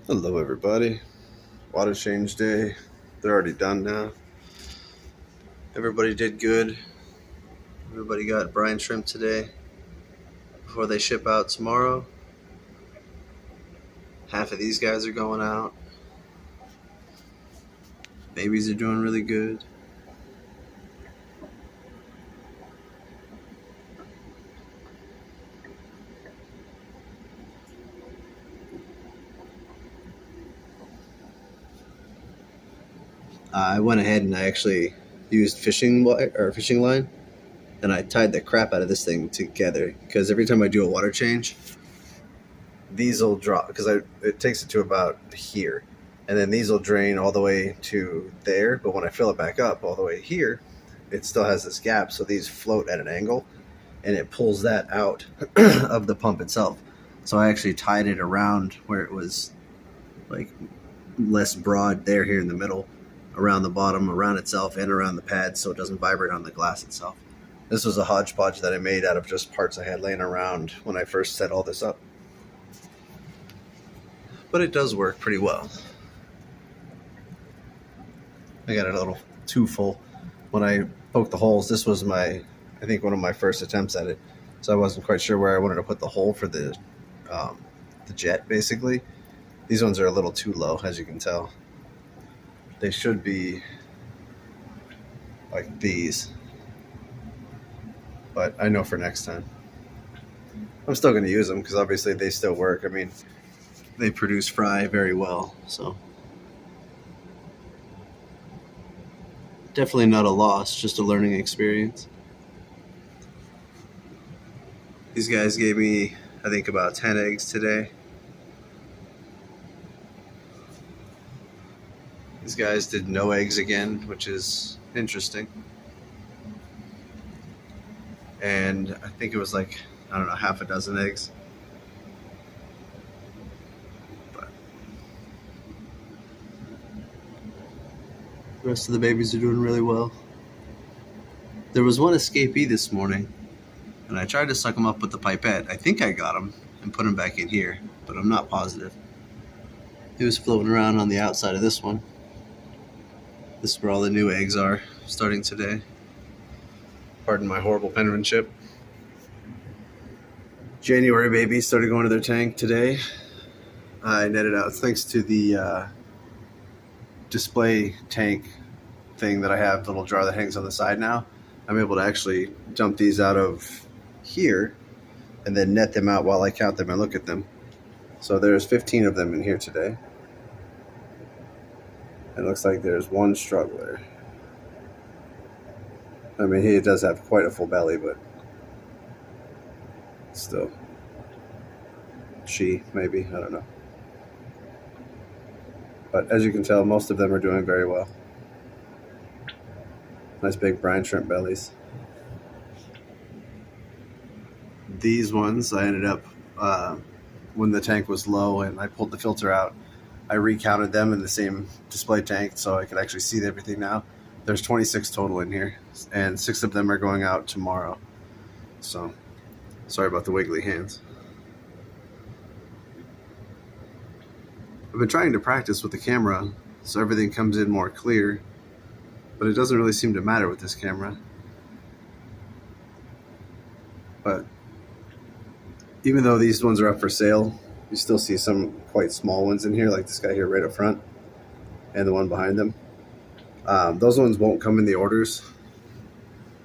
Hello, everybody. Water change day. They're already done now. Everybody did good. Everybody got brine shrimp today before they ship out tomorrow. Half of these guys are going out. Babies are doing really good. I went ahead and I actually used fishing line, and I tied the crap out of this thing together because every time I do a water change, these will drop because it takes it to about here, and then these will drain all the way to there. But when I fill it back up all the way here, it still has this gap, so these float at an angle, and it pulls that out of the pump itself. So I actually tied it around where it was like less broad there, here in the middle, around the bottom, around itself, and around the pad, so it doesn't vibrate on the glass itself. This was a hodgepodge that I made out of just parts I had laying around when I first set all this up. But it does work pretty well. I got it a little too full. When I poked the holes, this was I think one of my first attempts at it. So I wasn't quite sure where I wanted to put the hole for the jet, basically. These ones are a little too low, as you can tell. They should be like these. But I know for next time. I'm still going to use them because obviously they still work. I mean, they produce fry very well, so definitely not a loss, just a learning experience. These guys gave me, I think, about 10 eggs today. These guys did no eggs again, which is interesting. And I think it was like, I don't know, half a dozen eggs. But the rest of the babies are doing really well. There was one escapee this morning, and I tried to suck him up with the pipette. I think I got him and put him back in here, but I'm not positive. He was floating around on the outside of this one. This is where all the new eggs are starting today. Pardon my horrible penmanship. January babies started going to their tank today. I netted out, thanks to the display tank thing that I have, the little jar that hangs on the side now. I'm able to actually dump these out of here and then net them out while I count them and look at them. So there's 15 of them in here today. It looks like there's one struggler. I mean, he does have quite a full belly, but still. She, maybe, I don't know. But as you can tell, most of them are doing very well. Nice big brine shrimp bellies. These ones, I ended up, when the tank was low and I pulled the filter out, I recounted them in the same display tank so I could actually see everything now. There's 26 total in here, and 6 of them are going out tomorrow. So, sorry about the wiggly hands. I've been trying to practice with the camera so everything comes in more clear, but it doesn't really seem to matter with this camera. But even though these ones are up for sale, you still see some quite small ones in here, like this guy here right up front and the one behind them. Those ones won't come in the orders.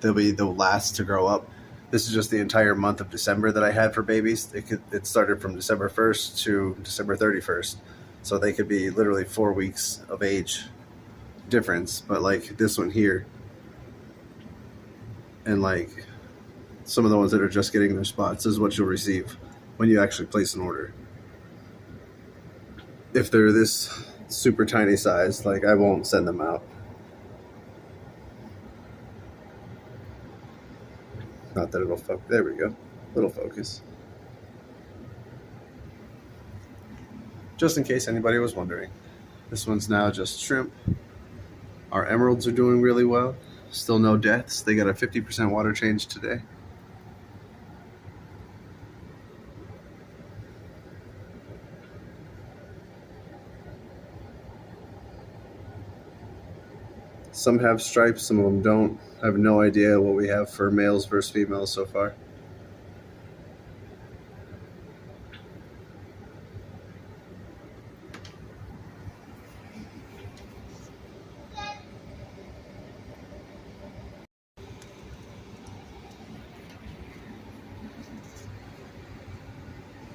They'll be the last to grow up. This is just the entire month of December that I had for babies. It started from December 1st to December 31st. So they could be literally 4 weeks of age difference. But like this one here, and like some of the ones that are just getting their spots, is what you'll receive when you actually place an order. If they're this super tiny size, like, I won't send them out. Not that it'll focus. There we go. Little focus. Just in case anybody was wondering. This one's now just shrimp. Our emeralds are doing really well. Still no deaths. They got a 50% water change today. Some have stripes, some of them don't. I have no idea what we have for males versus females so far.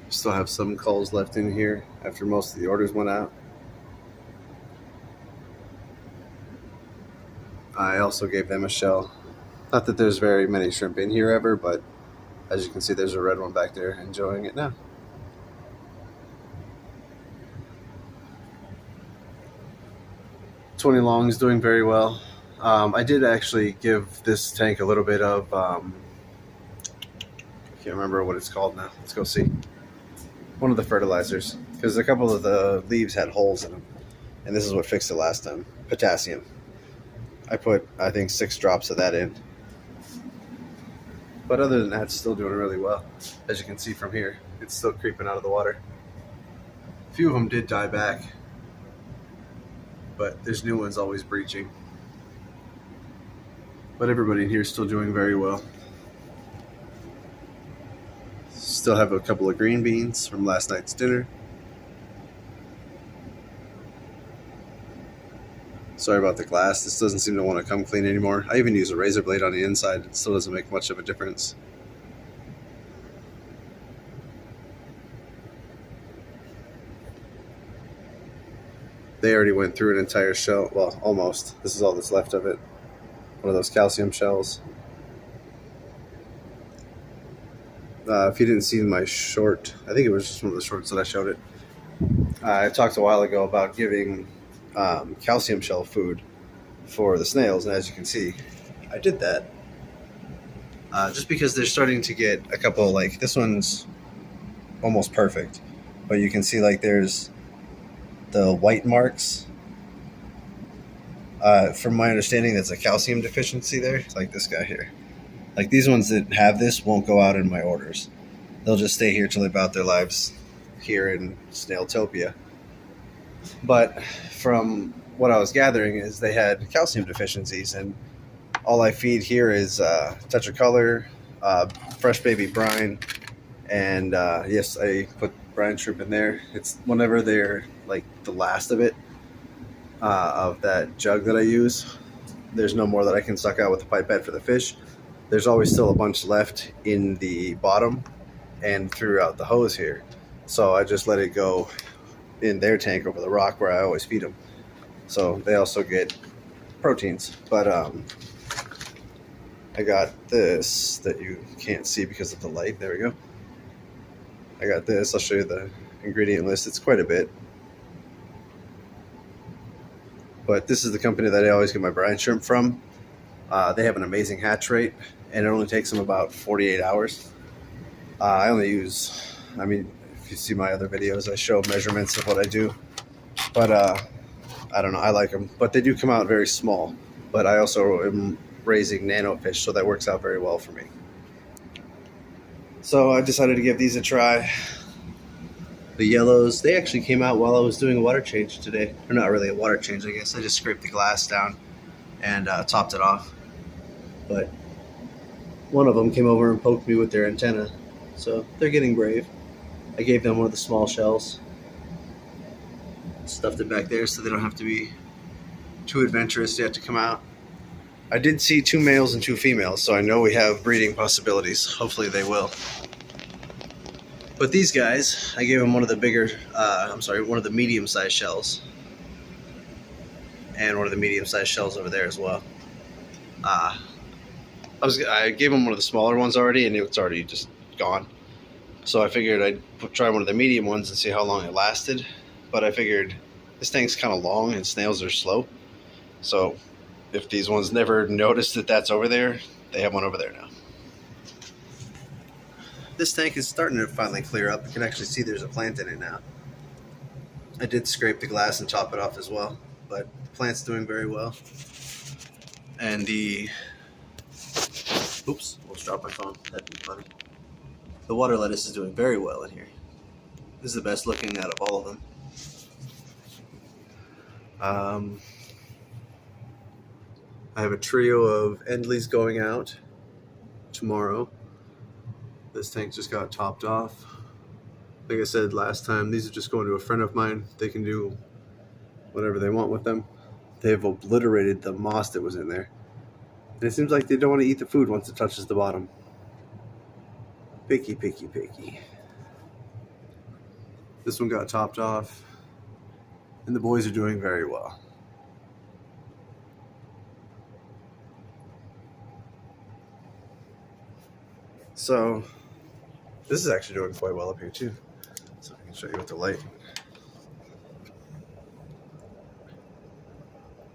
Still have some culls left in here after most of the orders went out. I also gave them a shell. Not that there's very many shrimp in here ever, but as you can see, there's a red one back there enjoying it now. "20 long is doing very well. I did actually give this tank a little bit of, I can't remember what it's called now. Let's go see. One of the fertilizers, because a couple of the leaves had holes in them, and this is what fixed it last time. Potassium. I put, I think, 6 drops of that in. But other than that, it's still doing really well. As you can see from here, it's still creeping out of the water. A few of them did die back, but there's new ones always breaching. But everybody in here is still doing very well. Still have a couple of green beans from last night's dinner. Sorry about the glass. This doesn't seem to want to come clean anymore. I even use a razor blade on the inside. It still doesn't make much of a difference. They already went through an entire shell. Well, almost. This is all that's left of it. One of those calcium shells. If you didn't see my short, I think it was just one of the shorts that I showed it. I talked a while ago about giving calcium shell food for the snails, and as you can see, I did that. Just because they're starting to get a couple, like this one's almost perfect, but you can see like there's the white marks. From my understanding, that's a calcium deficiency there, like this guy here. Like these ones that have this won't go out in my orders. They'll just stay here till they about their lives here in Snailtopia. But from what I was gathering is they had calcium deficiencies, and all I feed here is Tetracolor, fresh baby brine, and yes, I put brine shrimp in there. It's whenever they're like the last of it, of that jug that I use. There's no more that I can suck out with the pipette for the fish. There's always still a bunch left in the bottom and throughout the hose here. So I just let it go in their tank over the rock where I always feed them. So they also get proteins. But I got this that you can't see because of the light. There we go. I got this. I'll show you the ingredient list. It's quite a bit. But this is the company that I always get my brine shrimp from. They have an amazing hatch rate, and it only takes them about 48 hours. I only use, I mean, if you see my other videos, I show measurements of what I do. But I don't know, I like them. But they do come out very small. But I also am raising nano fish, so that works out very well for me. So I decided to give these a try. The yellows, they actually came out while I was doing a water change today. Or not really a water change, I guess. I just scraped the glass down and topped it off. But one of them came over and poked me with their antenna. So they're getting brave. I gave them one of the small shells. Stuffed it back there so they don't have to be too adventurous yet to come out. I did see 2 males and 2 females, so I know we have breeding possibilities. Hopefully they will. But these guys, I gave them one of the bigger, one of the medium-sized shells. And one of the medium-sized shells over there as well. I gave them one of the smaller ones already, and it's already just gone. So I figured I'd try one of the medium ones and see how long it lasted. But I figured this thing's kind of long and snails are slow. So if these ones never noticed that that's over there, they have one over there now. This tank is starting to finally clear up. You can actually see there's a plant in it now. I did scrape the glass and top it off as well, but the plant's doing very well. And the, oops, almost dropped my phone. That'd be funny. The water lettuce is doing very well in here. This is the best looking out of all of them. I have a trio of Endleys going out tomorrow. This tank just got topped off. Like I said last time, these are just going to a friend of mine. They can do whatever they want with them. They've obliterated the moss that was in there. And it seems like they don't want to eat the food once it touches the bottom. Picky, picky, picky. This one got topped off, and the boys are doing very well. So, this is actually doing quite well up here too. So I can show you with the light.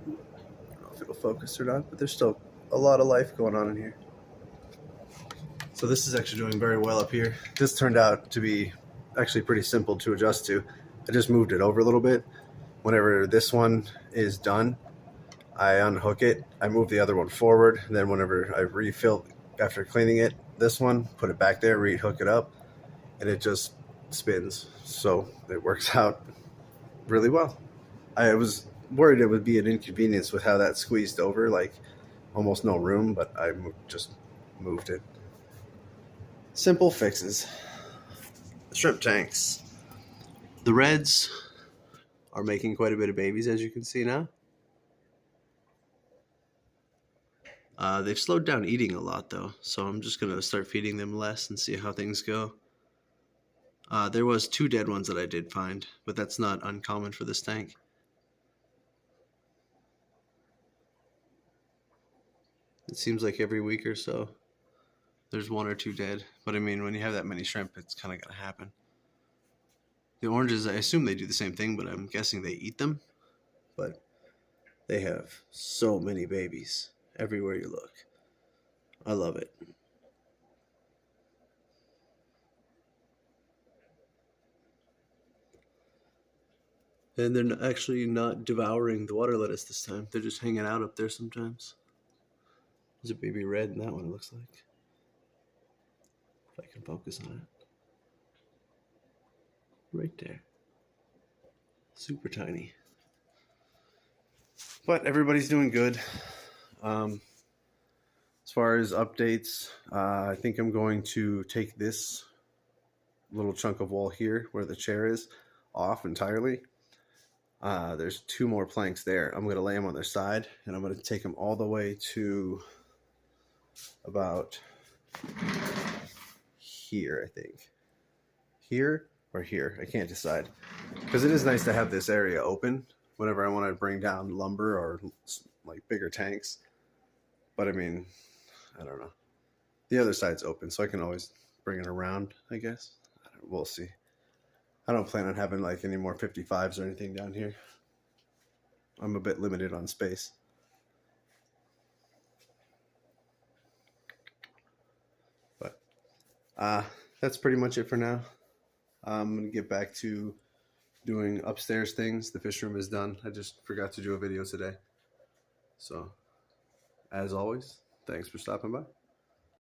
I don't know if it'll focus or not, but there's still a lot of life going on in here. So this is actually doing very well up here. This turned out to be actually pretty simple to adjust to. I just moved it over a little bit. Whenever this one is done, I unhook it, I move the other one forward, and then whenever I refill after cleaning it, this one, put it back there, re-hook it up, and it just spins. So it works out really well. I was worried it would be an inconvenience with how that squeezed over, like almost no room, but I just moved it. Simple fixes. Shrimp tanks. The reds are making quite a bit of babies, as you can see now. They've slowed down eating a lot, though, so I'm just going to start feeding them less and see how things go. There was 2 dead ones that I did find, but that's not uncommon for this tank. It seems like every week or so there's 1 or 2 dead, but I mean, when you have that many shrimp, it's kind of going to happen. The oranges, I assume they do the same thing, but I'm guessing they eat them. But they have so many babies everywhere you look. I love it. And they're actually not devouring the water lettuce this time. They're just hanging out up there sometimes. There's a baby red in that one, it looks like. If I can focus on it. Right there. Super tiny. But everybody's doing good. As far as updates, I think I'm going to take this little chunk of wall here where the chair is off entirely. There's 2 more planks there. I'm going to lay them on their side, and I'm going to take them all the way to about here, I think. Here or here, I can't decide. Because it is nice to have this area open whenever I want to bring down lumber or like bigger tanks. But I mean, I don't know. The other side's open, so I can always bring it around, I guess. We'll see. I don't plan on having like any more 55s or anything down here. I'm a bit limited on space. But that's pretty much it for now. I'm going to get back to doing upstairs things. The fish room is done. I just forgot to do a video today. So, as always, thanks for stopping by.